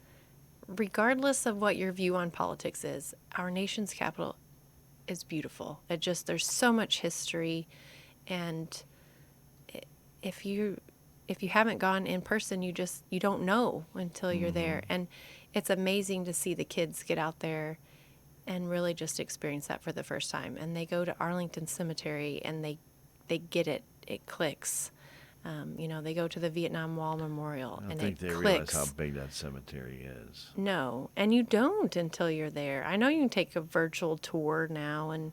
regardless of what your view on politics is, our nation's capital is beautiful. There's so much history, and if you haven't gone in person, you don't know until you're there. And it's amazing to see the kids get out there and really just experience that for the first time. And they go to Arlington Cemetery and they get it. It clicks. They go to the Vietnam Wall Memorial I and think it they clicks. realize how big that cemetery is. No, and you don't until you're there. I know you can take a virtual tour now and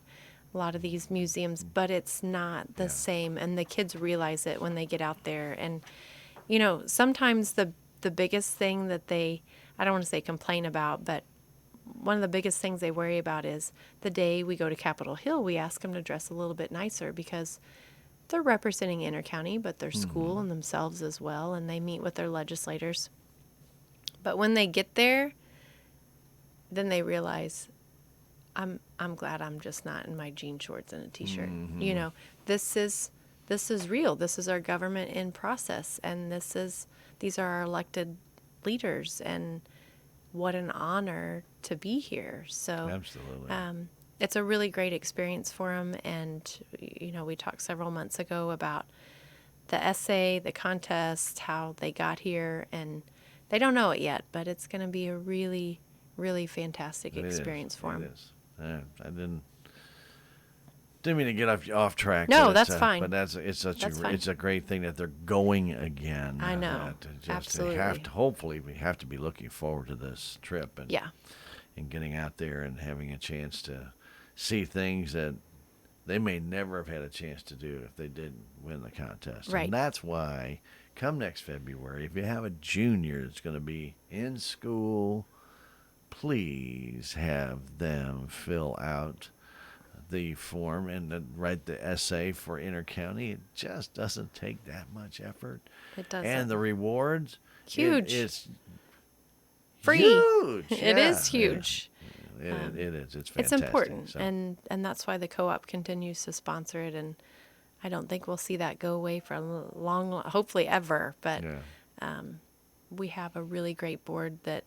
a lot of these museums, but it's not the same. And the kids realize it when they get out there. And, sometimes the biggest thing that I don't want to say complain about, but one of the biggest things they worry about is the day we go to Capitol Hill, we ask them to dress a little bit nicer because they're representing Intercounty, but their school and themselves as well, and they meet with their legislators. But when they get there, then they realize, I'm glad I'm just not in my jean shorts and a t-shirt. This is real. This is our government in process, and these are our elected leaders, and what an honor to be here. So Absolutely. it's a really great experience for them. And, we talked several months ago about the essay, the contest, how they got here, and they don't know it yet, but it's going to be a really, really fantastic experience for them. It is. I didn't mean to get off track. No, but that's fine. But Fine. it's a great thing that they're going again. I know. Absolutely. Hopefully, we have to be looking forward to this trip and Yeah. and getting out there and having a chance to see things that they may never have had a chance to do if they didn't win the contest. Right. And that's why, come next February, if you have a junior that's going to be in school, please have them fill out the form and write the essay for Intercounty. It just doesn't take that much effort. It doesn't. And the rewards, Huge. It's Free. huge. It is huge. It is. It's fantastic. It's important, So, and that's why the co-op continues to sponsor it, and I don't think we'll see that go away for a long, hopefully ever, but yeah. we have a really great board that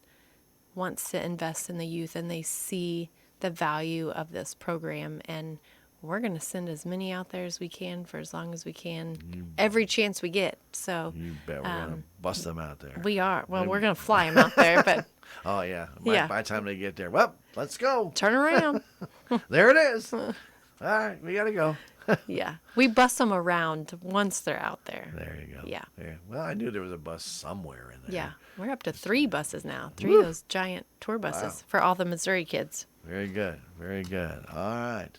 wants to invest in the youth, and they see the value of this program, and we're going to send as many out there as we can for as long as we can, every chance we get. So You bet we're going to bust them out there. we are. Well, we're going to fly them out there, but Oh, yeah. Yeah. By the time they get there, well, let's go. turn around. There it is. All right, we got to go. Yeah. We bus them around once they're out there. There you go. Yeah. Well, I knew there was a bus somewhere in there. Yeah. We're up to 3 buses now. 3 of those giant tour buses Wow. for all the Missouri kids. Very good. Very good. All right.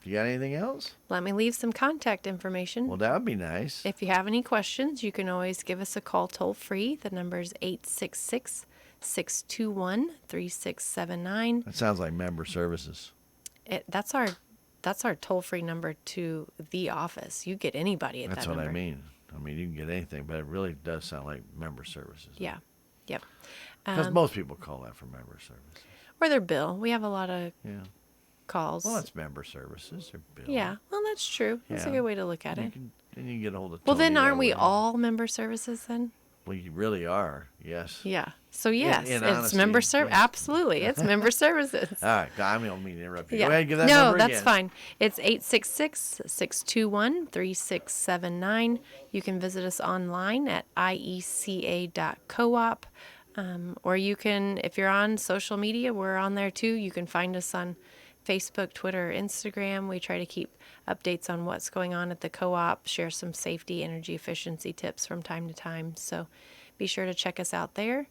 You got anything else? Let me leave some contact information. Well, that would be nice. If you have any questions, you can always give us a call toll free. The number is 866-621-3679. That sounds like member services. That's our toll free number to the office. You get anybody at That's that what number. I mean. I mean, you can get anything, but it really does sound like member services. Yeah. Yep. Because most people call that for member services. Or their bill. We have a lot of Yeah. calls. Well, it's member services or bill. Yeah. Well, that's true. That's a Yeah. good way to look at You it. can, and you can get a hold of Well, Tony then that aren't we way. all member services then? Well, you really are. Yes. Yeah. So yes, in it's honesty, member service. yes. Absolutely, it's member services. All right. I don't mean to interrupt you. Yeah. Go ahead and give that no, number that's again. fine. It's 866-621-3679. You can visit us online at ieca.coop. Or you can, if you're on social media, we're on there too. You can find us on Facebook, Twitter, Instagram. We try to keep updates on what's going on at the co-op, share some safety, energy efficiency tips from time to time. So be sure to check us out there.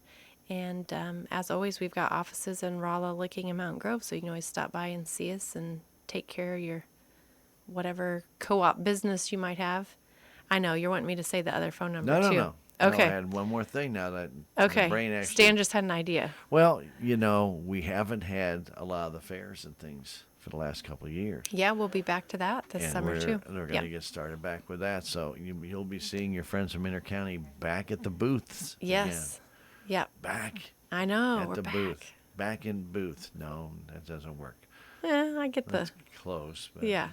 And as always, we've got offices in Rolla, Licking, and Mountain Grove, so you can always stop by and see us and take care of your whatever co-op business you might have. I know, you're wanting me to say the other phone number too. No. Okay. I had one more thing now that Okay. the brain actually... Stan just had an idea. Well, we haven't had a lot of the fairs and things for the last couple of years. Yeah, we'll be back to that this And summer too. They're going Yeah. to get started back with that. So you'll be seeing your friends from Intercounty back at the booths. Yes. Yep. Again. Back I know. at We're the back. booth. Back in booth. No, that doesn't work. I get That's close. Yeah.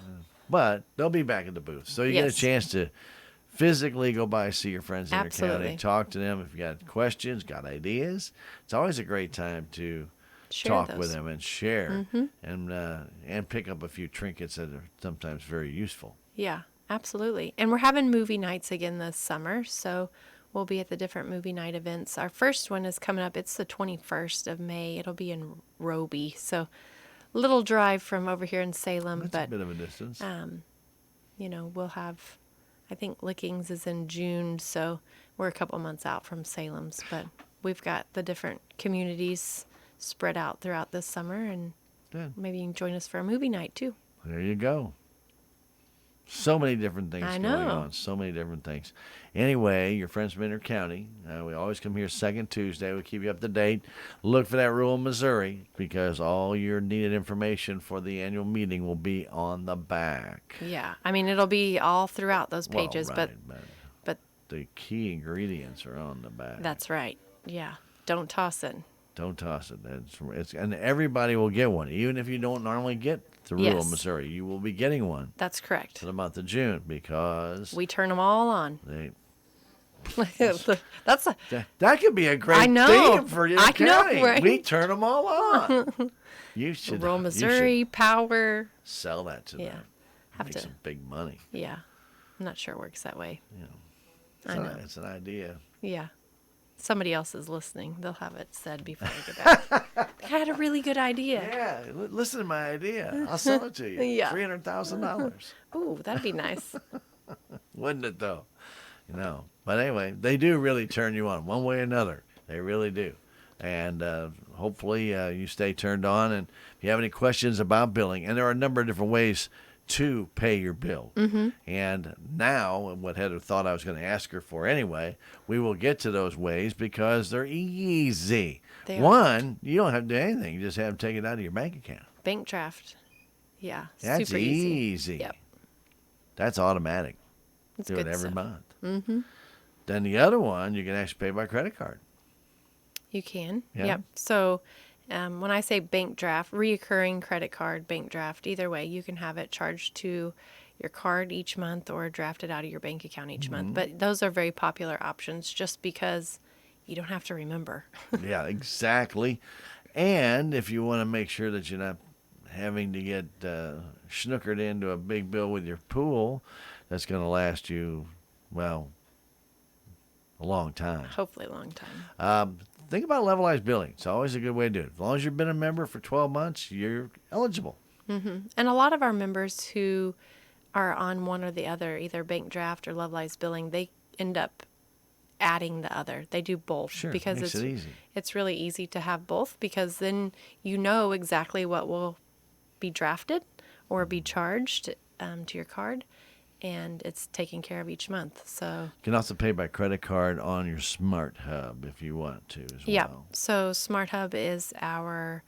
But they'll be back at the booth. So you get a Yes. chance to physically go by, see your friends in Intercounty, Absolutely. talk to them. If you got questions, got ideas, it's always a great time to share talk those. with them and share and pick up a few trinkets that are sometimes very useful. Yeah, absolutely. And we're having movie nights again this summer, so we'll be at the different movie night events. Our first one is coming up. It's the 21st of May. It'll be in Roby, so little drive from over here in Salem, That's a bit of a distance. We'll have, I think Lickings is in June, so we're a couple months out from Salem's, but we've got the different communities spread out throughout this summer, and Good. maybe you can join us for a movie night too. There you go. So many different things I going know. on. So many different things. Anyway, your friends from Intercounty. We always come here second Tuesday. We keep you up to date. Look for that rural Missouri because all your needed information for the annual meeting will be on the back. Yeah, I mean it'll be all throughout those Well, pages, right, but the key ingredients are on the back. that's right. Yeah, don't toss it. Don't toss it. And everybody will get one, even if you don't normally get the rural Yes. Missouri. You will be getting one That's correct. for the month of June because We turn them all on. they. That's a That could be a great I know. theme for your I know, county. right? We turn them all on. You should rural you Missouri should power. sell that to Yeah, them. have Make to. some big money. Yeah, I'm not sure it works that way. It's, I know. It's an idea. Yeah, somebody else is listening. They'll have it said before I get back. I had a really good idea. Yeah, listen to my idea. I'll sell it to you. Yeah. $300,000. Ooh, that'd be nice. Wouldn't it though? But anyway, they do really turn you on one way or another. They really do. And hopefully you stay turned on. And if you have any questions about billing, and there are a number of different ways to pay your bill. Mm-hmm. And now, what Heather thought I was going to ask her for anyway, we will get to those ways because they're easy. They are. One, you don't have to do anything. You just have to take it out of your bank account. Bank draft. Yeah, That's super easy. Yep. That's automatic. It's Do good it every stuff. month. Mm-hmm. Then the other one, you can actually pay by credit card. You can. Yeah. Yep. So when I say bank draft, reoccurring credit card, bank draft, either way, you can have it charged to your card each month or drafted out of your bank account each month. But those are very popular options just because you don't have to remember. Yeah, exactly. And if you want to make sure that you're not having to get snookered into a big bill with your pool, that's going to last you, well, a long time. Hopefully a long time. Think about levelized billing. It's always a good way to do it. As long as you've been a member for 12 months, you're eligible. And a lot of our members who are on one or the other, either bank draft or levelized billing, they end up adding the other. They do both Sure, because makes it easy. it's really easy to have both because then you know exactly what will be drafted or be charged to your card, and it's taken care of each month. So You can also pay by credit card on your Smart Hub if you want to as yeah, well. so Smart Hub is our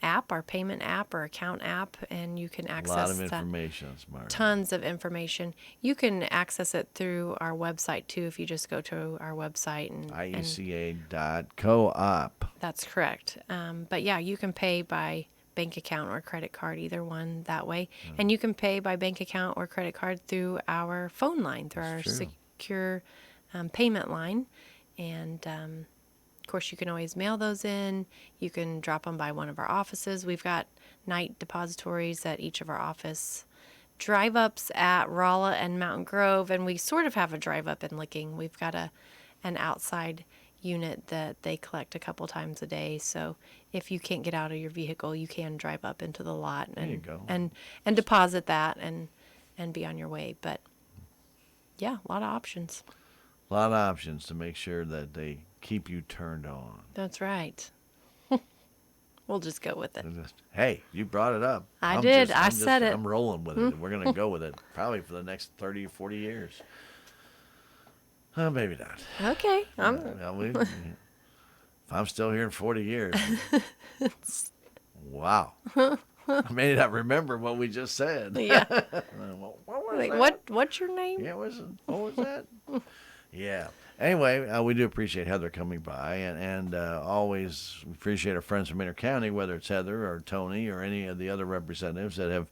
app, our payment app or account app, and you can A access lot of that. information on Smart Hub. Tons of information. You can access it through our website too if you just go to our website and IECA.coop. that's correct. But yeah, you can pay by bank account or credit card, either one that way. And you can pay by bank account or credit card through our phone line, through our That's true. secure payment line. And of course, you can always mail those in. You can drop them by one of our offices. We've got night depositories at each of our office. Drive ups at Rolla and Mountain Grove, and we sort of have a drive up in Licking. We've got an outside unit that they collect a couple times a day. So if you can't get out of your vehicle, you can drive up into the lot and you go. and deposit that and be on your way. But yeah, a lot of options. A lot of options to make sure that they keep you turned on. That's right. We'll just go with it. And just, hey, you brought it up. I did. I said it. I'm rolling with it. We're going to go with it probably for the next 30 or 40 years. Maybe not. Okay. If I'm still here in 40 years. Wow. I may not remember what we just said. Yeah. What was Like, that? what's your name? Yeah, what was that? Yeah. Anyway, we do appreciate Heather coming by, and always appreciate our friends from Intercounty, whether it's Heather or Tony or any of the other representatives that have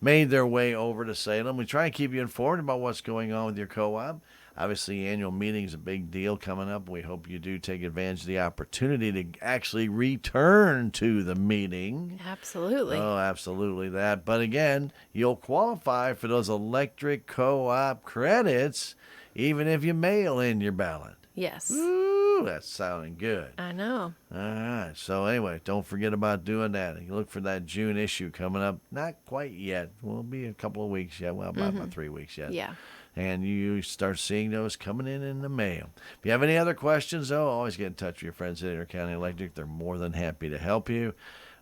made their way over to Salem. We try and keep you informed about what's going on with your co-op. Obviously, annual meeting is a big deal coming up. We hope you do take advantage of the opportunity to actually return to the meeting. Absolutely. Oh, absolutely that. But again, you'll qualify for those electric co-op credits even if you mail in your ballot. Yes. Ooh, that's sounding good. I know. All right. So anyway, don't forget about doing that. You look for that June issue coming up. Not quite yet. Will be a couple of weeks yet. Well, about 3 weeks yet. Yeah. And you start seeing those coming in the mail. If you have any other questions, though, always get in touch with your friends at Intercounty Electric. They're more than happy to help you.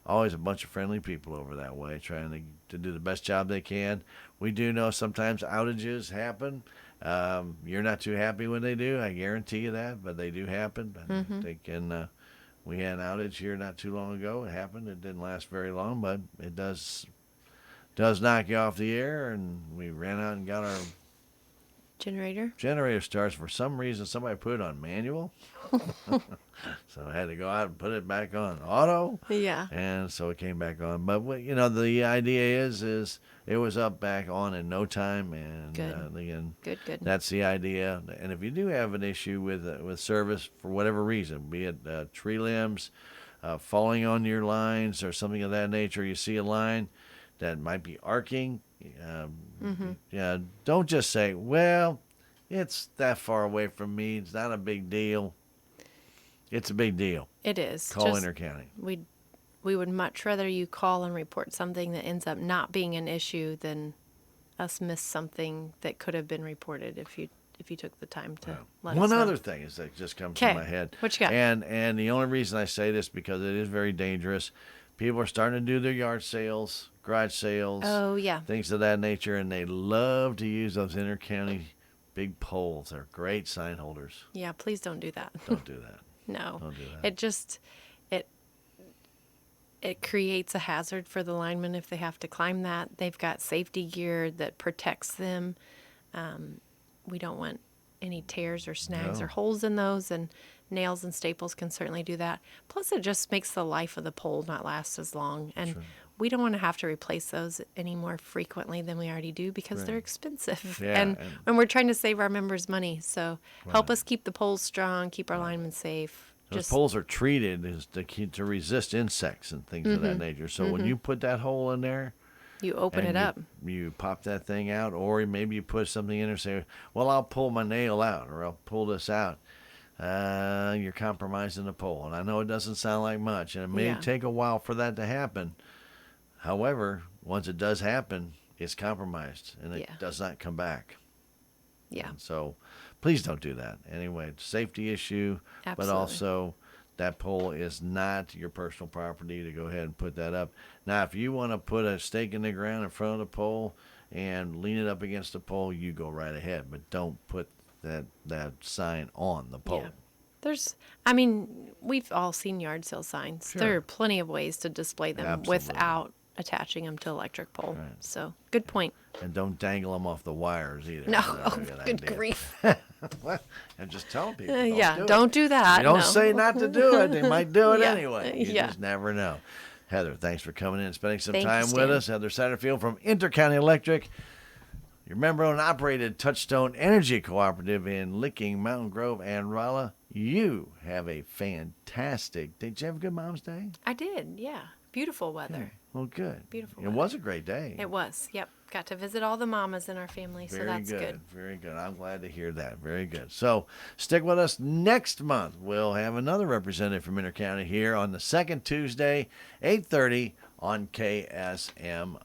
Always a bunch of friendly people over that way trying to do the best job they can. We do know sometimes outages happen. You're not too happy when they do. I guarantee you that, but they do happen. They can. We had an outage here not too long ago. It happened. It didn't last very long, but it does knock you off the air. And we ran out and got our generator starts. For some reason, somebody put it on manual. So I had to go out and put it back on auto. Yeah. And so it came back on. But, the idea is it was up back on in no time. And Good. Again, Good. that's the idea. And if you do have an issue with service for whatever reason, be it tree limbs, falling on your lines or something of that nature, you see a line that might be arcing, don't just say, well, it's that far away from me. It's not a big deal. It's a big deal. It is. Call Intercounty. We would much rather you call and report something that ends up not being an issue than us miss something that could have been reported if you took the time to let us know. One other thing is that just comes to my head. What you got? And the only reason I say this because it is very dangerous. People are starting to do their yard sales, garage sales, things of that nature, and they love to use those Intercounty big poles. They're great sign holders. Yeah, please don't do that. Don't do that. No. Don't do that. It just it creates a hazard for the linemen if they have to climb that. They've got safety gear that protects them. We don't want any tears or snags or holes in those, and nails and staples can certainly do that. Plus, it just makes the life of the pole not last as long. And we don't want to have to replace those any more frequently than we already do because they're expensive. Yeah, and we're trying to save our members money. So help us keep the poles strong, keep our linemen safe. Those poles are treated to resist insects and things of that nature. So when you put that hole in there, you open it up. You pop that thing out, or maybe you put something in there and say, well, I'll pull my nail out, or I'll pull this out. You're compromising the pole. And I know it doesn't sound like much, and it may take a while for that to happen. However, once it does happen, it's compromised, and it does not come back. Yeah. And so please don't do that. Anyway, it's a safety issue, Absolutely. but also that pole is not your personal property to go ahead and put that up. Now, if you want to put a stake in the ground in front of the pole and lean it up against the pole, you go right ahead, but don't put that sign on the pole. Yeah. We've all seen yard sale signs. Sure. There are plenty of ways to display them Absolutely. without attaching them to electric pole. Right. So, good point. And don't dangle them off the wires either. No, That's not a good idea. grief. Well, I'm just telling people. Don't do that. You don't no. say not to do it. They might do it Yeah. anyway. You just never know. Heather, thanks for coming in and spending some Thank you, time with Stan. us. Heather Satterfield from Intercounty Electric, your member-owned operated Touchstone Energy Cooperative in Licking, Mountain Grove, and Rolla. You have a fantastic day. Did you have a good Mom's Day? I did, yeah. Beautiful weather. Well, good. Beautiful It weather. was a great day. It was, yep. Got to visit all the mamas in our family, so that's good. Very good. I'm glad to hear that. Very good. So stick with us next month. We'll have another representative from Intercounty here on the second Tuesday, 8:30 on KSMO.